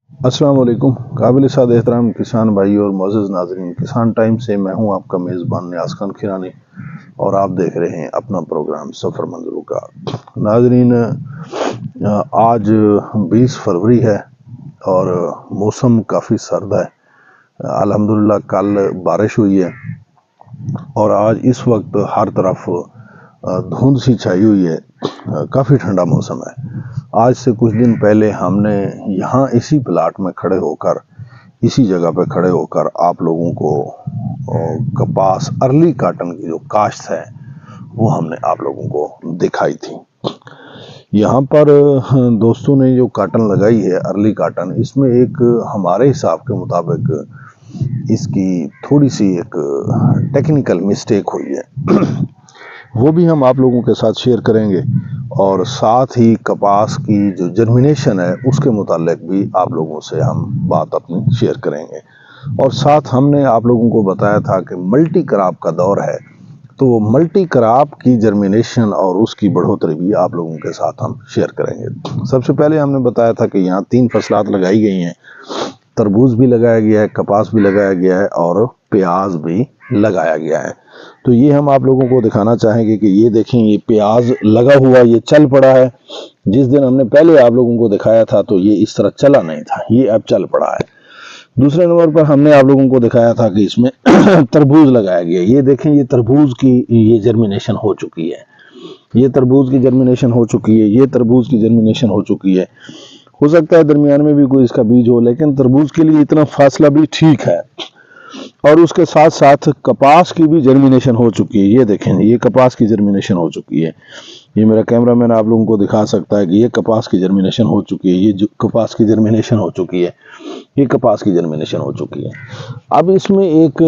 अस्सलाम वालेकुम। काबिल साद एहतराम किसान भाई और मोअज़्ज़ज़ नाज़रीन, किसान टाइम से मैं हूं आपका मेज़बान नियाज़ खान खिरानी और आप देख रहे हैं अपना प्रोग्राम सफ़र मंज़िलों का। नाज़रीन, आज 20 फरवरी है और मौसम काफ़ी सर्द है। अल्हम्दुलिल्लाह कल बारिश हुई है और आज इस वक्त हर तरफ धुंध सी छाई हुई है। काफ़ी ठंडा मौसम है। आज से कुछ दिन पहले हमने यहाँ इसी प्लाट में खड़े होकर, इसी जगह पे खड़े होकर आप लोगों को कपास अर्ली काटन की जो काश्त है वो हमने आप लोगों को दिखाई थी। यहाँ पर दोस्तों ने जो काटन लगाई है अर्ली काटन, इसमें एक हमारे हिसाब के मुताबिक इसकी थोड़ी सी एक टेक्निकल मिस्टेक हुई है। वो भी हम आप लोगों के साथ शेयर करेंगे और साथ ही कपास की जो जर्मिनेशन है उसके मुतालिक भी आप लोगों से हम बात अपनी शेयर करेंगे। और साथ हमने आप लोगों को बताया था कि मल्टी क्रॉप का दौर है, तो मल्टी क्रॉप की जर्मिनेशन और उसकी बढ़ोतरी भी आप लोगों के साथ हम शेयर करेंगे। सबसे पहले हमने बताया था कि यहाँ 3 फसलात लगाई गई हैं। तरबूज भी लगाया गया है, कपास भी लगाया गया है और प्याज भी लगाया गया है। तो ये हम आप लोगों को दिखाना चाहेंगे कि ये देखें, ये प्याज लगा हुआ, ये चल पड़ा है। जिस दिन हमने पहले आप लोगों को दिखाया था तो ये इस तरह चला नहीं था, ये अब चल पड़ा है। दूसरे नंबर पर हमने आप लोगों को दिखाया था कि इसमें तरबूज लगाया गया। ये देखें, ये तरबूज की ये जर्मिनेशन हो चुकी है, ये तरबूज की जर्मिनेशन हो चुकी है, ये तरबूज की जर्मिनेशन हो चुकी है। हो सकता है दरमियान में भी कोई इसका बीज हो, लेकिन तरबूज के लिए इतना फासला भी ठीक है। और उसके साथ साथ कपास की भी जर्मिनेशन हो चुकी है। ये देखें, ये कपास की जर्मिनेशन हो चुकी है। ये मेरा कैमरामैन आप लोगों को दिखा सकता है कि ये कपास की जर्मिनेशन हो चुकी है, ये कपास की जर्मिनेशन हो चुकी है, ये कपास की जर्मिनेशन हो चुकी है। अब इसमें एक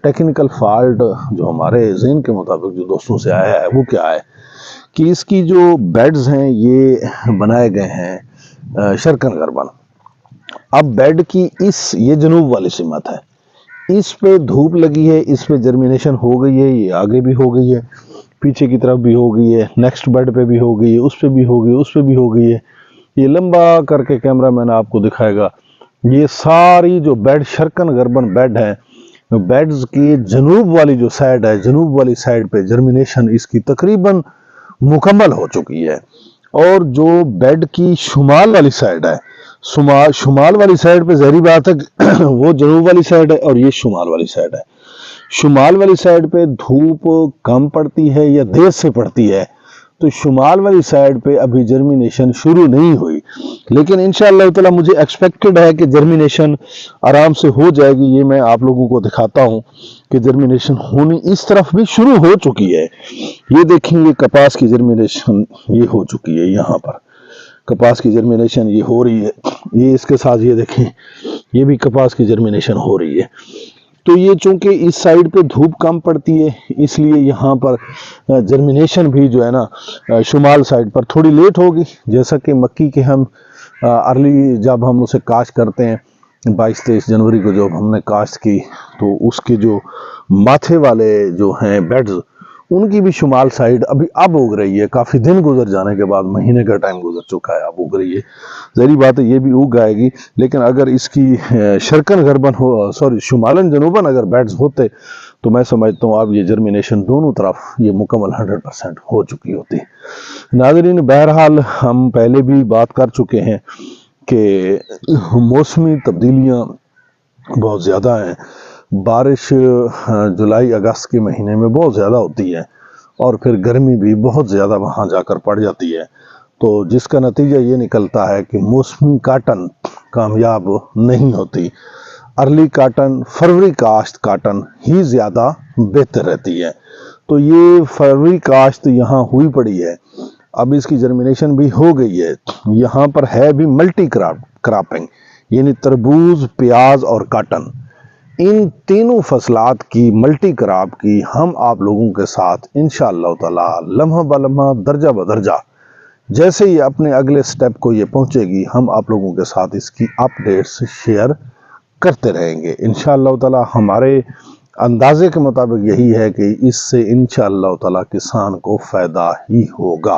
टेक्निकल फॉल्ट जो हमारे ज़हन के मुताबिक जो दोस्तों से आया है वो क्या है कि इसकी जो बेड्स हैं ये बनाए गए हैं शरकन गर्बन। अब बेड की ये जनूब वाली सिमत है, इस पे धूप लगी है, इस पे जर्मिनेशन हो गई है, ये आगे भी हो गई है, पीछे की तरफ भी हो गई है, नेक्स्ट बेड पे भी हो गई है, उस पे भी हो गई, उस पे भी हो गई है। ये लंबा करके कैमरा मैन आपको दिखाएगा। ये सारी जो बेड शरकन गर्बन बेड है, बेड्स की जनूब वाली जो साइड है, जनूब वाली साइड पे जर्मिनेशन इसकी तकरीबन मुकम्मल हो चुकी है। और जो बेड की शुमाल वाली साइड है, शुमाल वाली साइड पे ज़ाहिर बात है वो जनूब वाली साइड है और ये शुमाल वाली साइड है। शुमाल वाली साइड पे धूप कम पड़ती है या देर से पड़ती है, तो शुमाल वाली साइड पे अभी जर्मिनेशन शुरू नहीं हुई, लेकिन इंशाअल्लाह ताला मुझे एक्सपेक्टेड है कि जर्मिनेशन आराम से हो जाएगी। ये मैं आप लोगों को दिखाता हूँ कि जर्मिनेशन होनी इस तरफ भी शुरू हो चुकी है। ये देखेंगे कपास की जर्मिनेशन ये हो चुकी है, यहाँ पर कपास की जर्मिनेशन ये हो रही है। ये इसके साथ ये देखें, ये भी कपास की जर्मिनेशन हो रही है। तो ये चूंकि इस साइड पे धूप कम पड़ती है, इसलिए यहाँ पर जर्मिनेशन भी जो है ना शुमाल साइड पर थोड़ी लेट होगी। जैसा कि मक्की के हम अर्ली जब हम उसे काश्त करते हैं 22-23 जनवरी को जब हमने काश्त की, तो उसके जो माथे वाले जो हैं बेड्स, उनकी भी शुमाल साइड अभी अब उग रही है। काफ़ी दिन गुजर जाने के बाद, महीने का टाइम गुजर चुका है, अब उग रही है। ज़ाहिर बात है ये भी उग आएगी, लेकिन अगर इसकी शरकन गर्बन हो, सॉरी शुमालन जनूबन अगर बेड्स होते तो मैं समझता हूँ अब ये जर्मिनेशन दोनों तरफ ये मुकम्मल 100% हो चुकी होती। नाज़रीन, बहरहाल हम पहले भी बात कर चुके हैं कि मौसमी तब्दीलियाँ बहुत ज़्यादा हैं। बारिश जुलाई अगस्त के महीने में बहुत ज़्यादा होती है और फिर गर्मी भी बहुत ज़्यादा वहाँ जाकर पड़ जाती है, तो जिसका नतीजा ये निकलता है कि मौसमी काटन कामयाब नहीं होती। अर्ली काटन, फरवरी काश्त काटन ही ज़्यादा बेहतर रहती है। तो ये फरवरी काश्त यहाँ हुई पड़ी है, अब इसकी जर्मिनेशन भी हो गई है। यहाँ पर है भी मल्टी क्रॉपिंग, यानी तरबूज, प्याज और काटन, इन तीनों फसलात की मल्टी क्रॉप की हम आप लोगों के साथ इंशाअल्लाह ताला लम्हा ब लम्हा, दर्जा ब दर्जा, जैसे ही अपने अगले स्टेप को ये पहुंचेगी, हम आप लोगों के साथ इसकी अपडेट्स शेयर करते रहेंगे इंशाअल्लाह ताला। हमारे अंदाजे के मुताबिक यही है कि इससे इंशाअल्लाह ताला किसान को फ़ायदा ही होगा।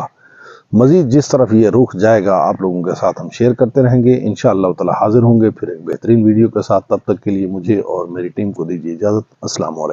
مزید جس طرف یہ رخ جائے گا آپ لوگوں کے ساتھ ہم شیئر کرتے رہیں گے، انشاءاللہ تعالی حاضر ہوں گے پھر ایک بہترین ویڈیو کے ساتھ۔ تب تک کے لیے مجھے اور میری ٹیم کو دیجیے اجازت۔ السلام علیکم۔